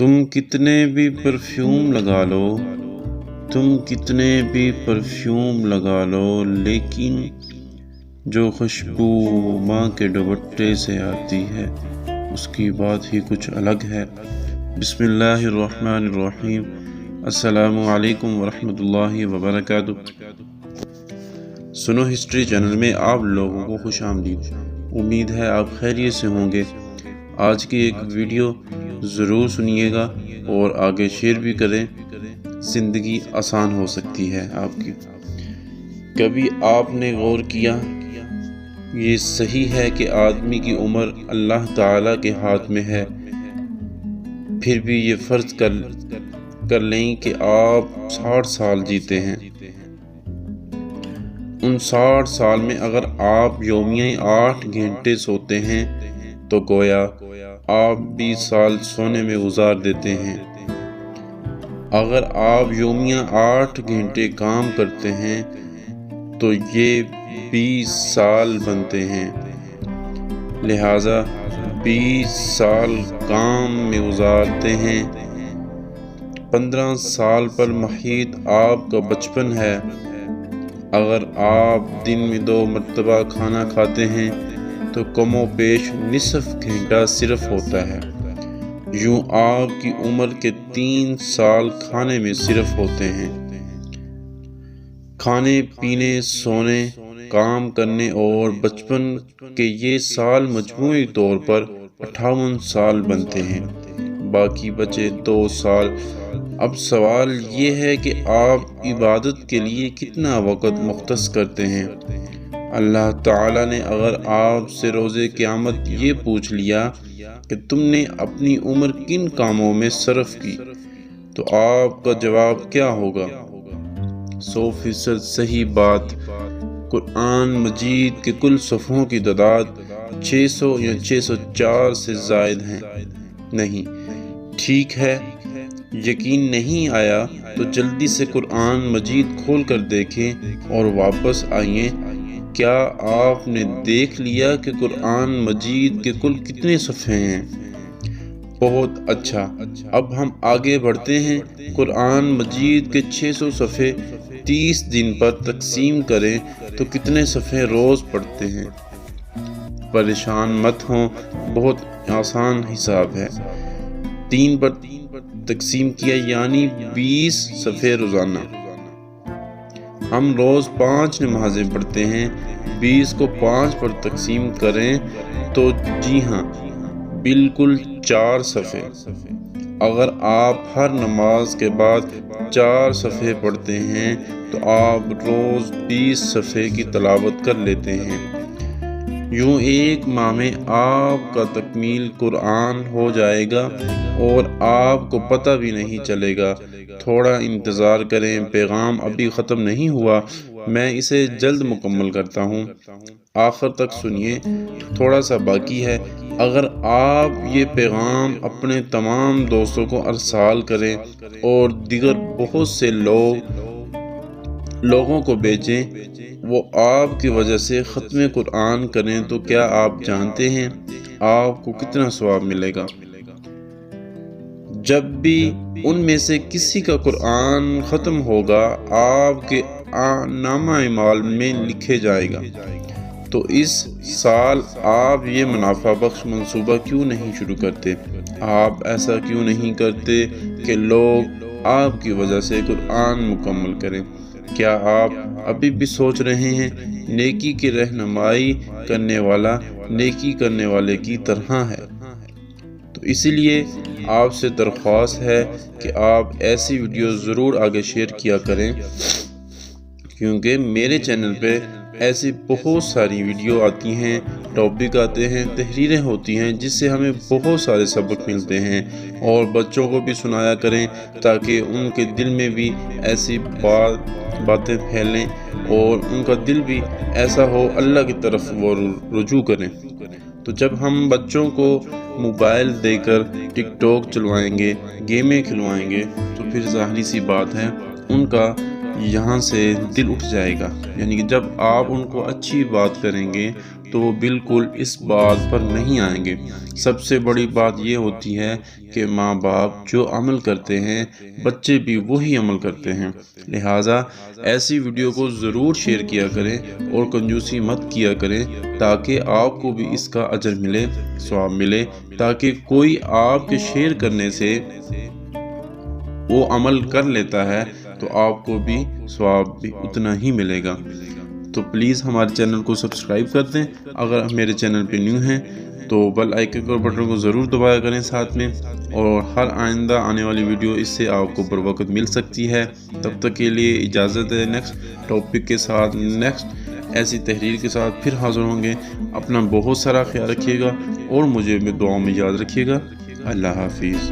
تم کتنے بھی پرفیوم لگا لو لیکن جو خوشبو ماں کے دوپٹے سے آتی ہے اس کی بات ہی کچھ الگ ہے۔ بسم اللہ الرحمن الرحیم۔ السلام علیکم ورحمۃ اللہ وبرکاتہ۔ سنو ہسٹری چینل میں آپ لوگوں کو خوش آمدید۔ امید ہے آپ خیریت سے ہوں گے۔ آج کی ایک ویڈیو ضرور سنیے گا اور آگے شیئر بھی کریں، زندگی آسان ہو سکتی ہے آپ کی۔ کبھی آپ نے غور کیا، یہ صحیح ہے کہ آدمی کی عمر اللہ تعالیٰ کے ہاتھ میں ہے، پھر بھی یہ فرض کر لیں کہ آپ 60 سال جیتے ہیں۔ ان 60 سال میں اگر آپ یومیہ 8 گھنٹے سوتے ہیں تو گویا آپ 20 سال سونے میں گزار دیتے ہیں۔ اگر آپ یومیہ 8 گھنٹے کام کرتے ہیں تو یہ 20 سال بنتے ہیں، لہٰذا 20 سال کام میں گزارتے ہیں۔ 15 سال پر محیط آپ کا بچپن ہے۔ اگر آپ دن میں 2 مرتبہ کھانا کھاتے ہیں تو کم و بیش نصف گھنٹہ صرف ہوتا ہے۔ یوں آپ کی عمر کے 3 سال کھانے میں صرف ہوتے ہیں۔ کھانے پینے، سونے، کام کرنے اور بچپن کے یہ سال مجموعی طور پر 58 سال بنتے ہیں، باقی بچے 2 سال۔ اب سوال یہ ہے کہ آپ عبادت کے لیے کتنا وقت مختص کرتے ہیں؟ اللہ تعالیٰ نے اگر آپ سے روز قیامت یہ پوچھ لیا کہ تم نے اپنی عمر کن کاموں میں صرف کی تو آپ کا جواب کیا ہوگا؟ 100% صحیح بات۔ قرآن مجید کے کل صفحوں کی تعداد 600 یا 604 سے زائد ہیں۔ نہیں، ٹھیک ہے، یقین نہیں آیا تو جلدی سے قرآن مجید کھول کر دیکھیں اور واپس آئیں۔ کیا آپ نے دیکھ لیا کہ قرآن مجید کے کل کتنے صفحے ہیں؟ بہت اچھا، اب ہم آگے بڑھتے ہیں۔ قرآن مجید کے 600 صفحے 30 دن پر تقسیم کریں تو کتنے صفحے روز پڑھتے ہیں؟ پریشان مت ہوں، بہت آسان حساب ہے۔ 3 پر تقسیم کیا یعنی 20 صفحے روزانہ۔ ہم روز 5 نمازیں پڑھتے ہیں، 20 کو 5 پر تقسیم کریں تو جی ہاں، بالکل 4 صفحے۔ اگر آپ ہر نماز کے بعد 4 صفحے پڑھتے ہیں تو آپ روز 20 صفحے کی تلاوت کر لیتے ہیں۔ یوں ایک ماہ میں آپ کا تکمیل قرآن ہو جائے گا اور آپ کو پتہ بھی نہیں چلے گا۔ تھوڑا انتظار کریں، پیغام ابھی ختم نہیں ہوا، میں اسے جلد مکمل کرتا ہوں۔ آخر تک سنیے، تھوڑا سا باقی ہے۔ اگر آپ یہ پیغام اپنے تمام دوستوں کو ارسال کریں اور دیگر بہت سے لوگوں کو بھیجیں، وہ آپ کی وجہ سے ختم قرآن کریں تو کیا آپ جانتے ہیں آپ کو کتنا ثواب ملے گا؟ جب بھی ان میں سے کسی کا قرآن ختم ہوگا آپ کے نامہ اعمال میں لکھے جائے گا۔ تو اس سال آپ یہ منافع بخش منصوبہ کیوں نہیں شروع کرتے؟ آپ ایسا کیوں نہیں کرتے کہ لوگ آپ کی وجہ سے قرآن مکمل کریں؟ کیا آپ ابھی بھی سوچ رہے ہیں نیکی کی رہنمائی کرنے والا نیکی کرنے والے کی طرح ہے؟ تو اسی لیے آپ سے درخواست ہے کہ آپ ایسی ویڈیو ضرور آگے شیئر کیا کریں، کیونکہ میرے چینل پہ ایسی بہت ساری ویڈیو آتی ہیں، ٹاپک آتے ہیں، تحریریں ہوتی ہیں جس سے ہمیں بہت سارے سبق ملتے ہیں، اور بچوں کو بھی سنایا کریں تاکہ ان کے دل میں بھی ایسی باتیں پھیلیں اور ان کا دل بھی ایسا ہو اللہ کی طرف وہ رجوع کریں۔ تو جب ہم بچوں کو موبائل دے کر ٹک ٹاک چلوائیں گے، گیمیں کھلوائیں گے تو پھر ظاہری سی بات ہے ان کا یہاں سے دل اٹھ جائے گا۔ یعنی کہ جب آپ ان کو اچھی بات کریں گے تو بالکل اس بات پر نہیں آئیں گے۔ سب سے بڑی بات یہ ہوتی ہے کہ ماں باپ جو عمل کرتے ہیں بچے بھی وہی عمل کرتے ہیں، لہٰذا ایسی ویڈیو کو ضرور شیئر کیا کریں اور کنجوسی مت کیا کریں تاکہ آپ کو بھی اس کا اجر ملے، ثواب ملے، تاکہ کوئی آپ کے شیئر کرنے سے وہ عمل کر لیتا ہے تو آپ کو بھی ثواب بھی اتنا ہی ملے گا۔ تو پلیز ہمارے چینل کو سبسکرائب کر دیں۔ اگر میرے چینل پہ نیو ہیں تو بیل آئیکن اور بٹن کو ضرور دبایا کریں ساتھ میں، اور ہر آئندہ آنے والی ویڈیو اس سے آپ کو بروقت مل سکتی ہے۔ تب تک کے لیے اجازت ہے، نیکسٹ ٹاپک کے ساتھ، نیکسٹ ایسی تحریر کے ساتھ پھر حاضر ہوں گے۔ اپنا بہت سارا خیال رکھیے گا اور مجھے دعاؤں میں یاد رکھیے گا۔ اللہ حافظ۔